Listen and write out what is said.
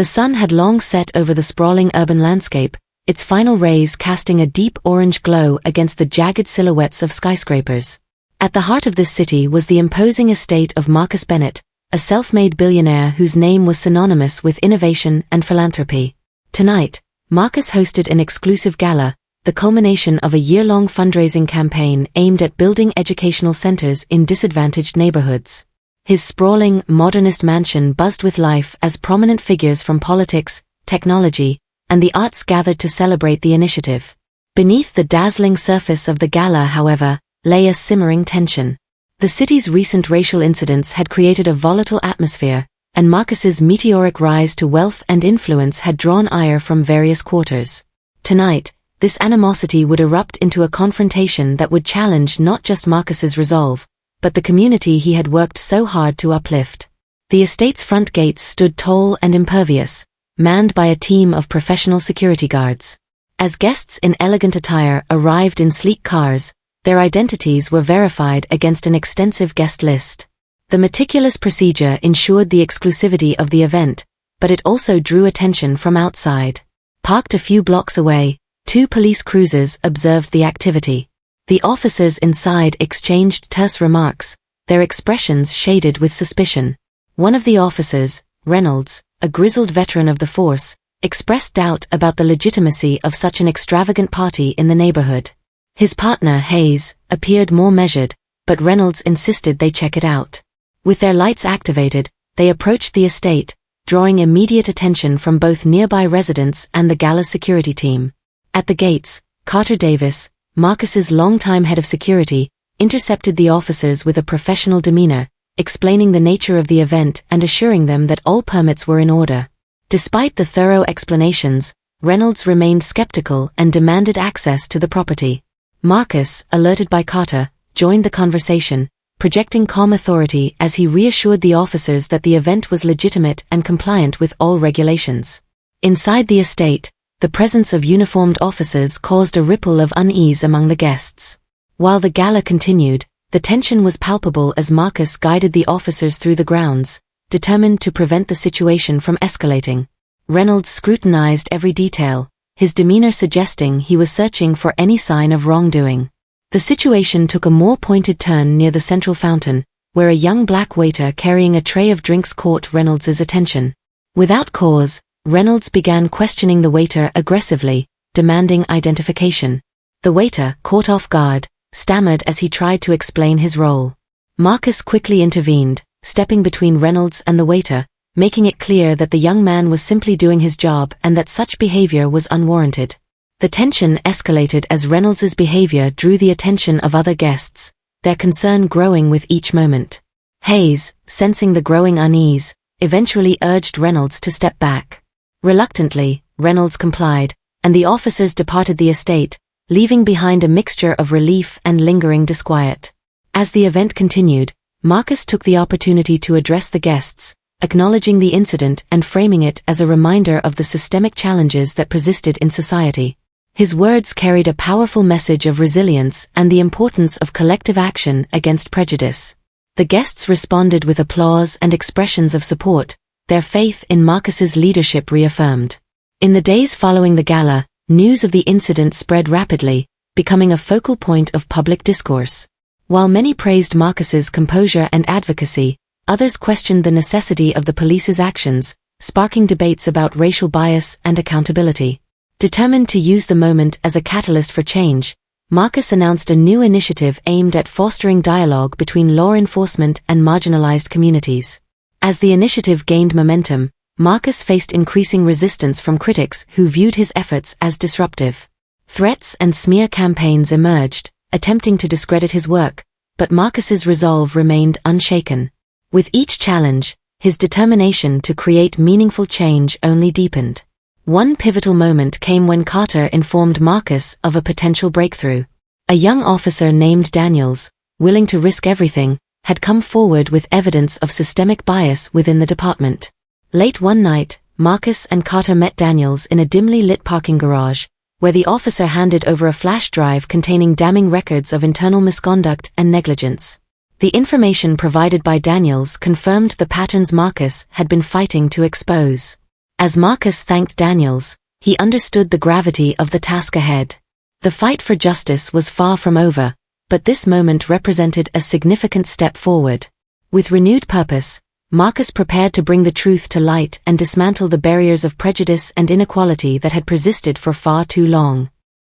The sun had long set over the sprawling urban landscape, its final rays casting a deep orange glow against the jagged silhouettes of skyscrapers. At the heart of this city was the imposing estate of Marcus Bennett, a self-made billionaire whose name was synonymous with innovation and philanthropy. Tonight, Marcus hosted an exclusive gala, the culmination of a year-long fundraising campaign aimed at building educational centers in disadvantaged neighborhoods. His sprawling, modernist mansion buzzed with life as prominent figures from politics, technology, and the arts gathered to celebrate the initiative. Beneath the dazzling surface of the gala, however, lay a simmering tension. The city's recent racial incidents had created a volatile atmosphere, and Marcus's meteoric rise to wealth and influence had drawn ire from various quarters. Tonight, this animosity would erupt into a confrontation that would challenge not just Marcus's resolve, but the community he had worked so hard to uplift. The estate's front gates stood tall and impervious, manned by a team of professional security guards. As guests in elegant attire arrived in sleek cars, their identities were verified against an extensive guest list. The meticulous procedure ensured the exclusivity of the event, but it also drew attention from outside. Parked a few blocks away, 2 police cruisers observed the activity. The officers inside exchanged terse remarks, their expressions shaded with suspicion. One of the officers, Reynolds, a grizzled veteran of the force, expressed doubt about the legitimacy of such an extravagant party in the neighborhood. His partner, Hayes, appeared more measured, but Reynolds insisted they check it out. With their lights activated, they approached the estate, drawing immediate attention from both nearby residents and the gala's security team. At the gates, Carter Davis, Marcus's longtime head of security, intercepted the officers with a professional demeanor, explaining the nature of the event and assuring them that all permits were in order. Despite the thorough explanations, Reynolds remained skeptical and demanded access to the property. Marcus, alerted by Carter, joined the conversation, projecting calm authority as he reassured the officers that the event was legitimate and compliant with all regulations. Inside the estate, the presence of uniformed officers caused a ripple of unease among the guests. While the gala continued, the tension was palpable as Marcus guided the officers through the grounds, determined to prevent the situation from escalating. Reynolds scrutinized every detail, his demeanor suggesting he was searching for any sign of wrongdoing. The situation took a more pointed turn near the central fountain, where a young black waiter carrying a tray of drinks caught Reynolds' attention. Without cause, Reynolds began questioning the waiter aggressively, demanding identification. The waiter, caught off guard, stammered as he tried to explain his role. Marcus quickly intervened, stepping between Reynolds and the waiter, making it clear that the young man was simply doing his job and that such behavior was unwarranted. The tension escalated as Reynolds' behavior drew the attention of other guests, their concern growing with each moment. Hayes, sensing the growing unease, eventually urged Reynolds to step back. Reluctantly, Reynolds complied, and the officers departed the estate, leaving behind a mixture of relief and lingering disquiet. As the event continued, Marcus took the opportunity to address the guests, acknowledging the incident and framing it as a reminder of the systemic challenges that persisted in society. His words carried a powerful message of resilience and the importance of collective action against prejudice. The guests responded with applause and expressions of support, their faith in Marcus's leadership reaffirmed. In the days following the gala, news of the incident spread rapidly, becoming a focal point of public discourse. While many praised Marcus's composure and advocacy, others questioned the necessity of the police's actions, sparking debates about racial bias and accountability. Determined to use the moment as a catalyst for change, Marcus announced a new initiative aimed at fostering dialogue between law enforcement and marginalized communities. As the initiative gained momentum, Marcus faced increasing resistance from critics who viewed his efforts as disruptive. Threats and smear campaigns emerged, attempting to discredit his work, but Marcus's resolve remained unshaken. With each challenge, his determination to create meaningful change only deepened. One pivotal moment came when Carter informed Marcus of a potential breakthrough. A young officer named Daniels, willing to risk everything, had come forward with evidence of systemic bias within the department. Late one night, Marcus and Carter met Daniels in a dimly lit parking garage, where the officer handed over a flash drive containing damning records of internal misconduct and negligence. The information provided by Daniels confirmed the patterns Marcus had been fighting to expose. As Marcus thanked Daniels, he understood the gravity of the task ahead. The fight for justice was far from over, but this moment represented a significant step forward. With renewed purpose, Marcus prepared to bring the truth to light and dismantle the barriers of prejudice and inequality that had persisted for far too long.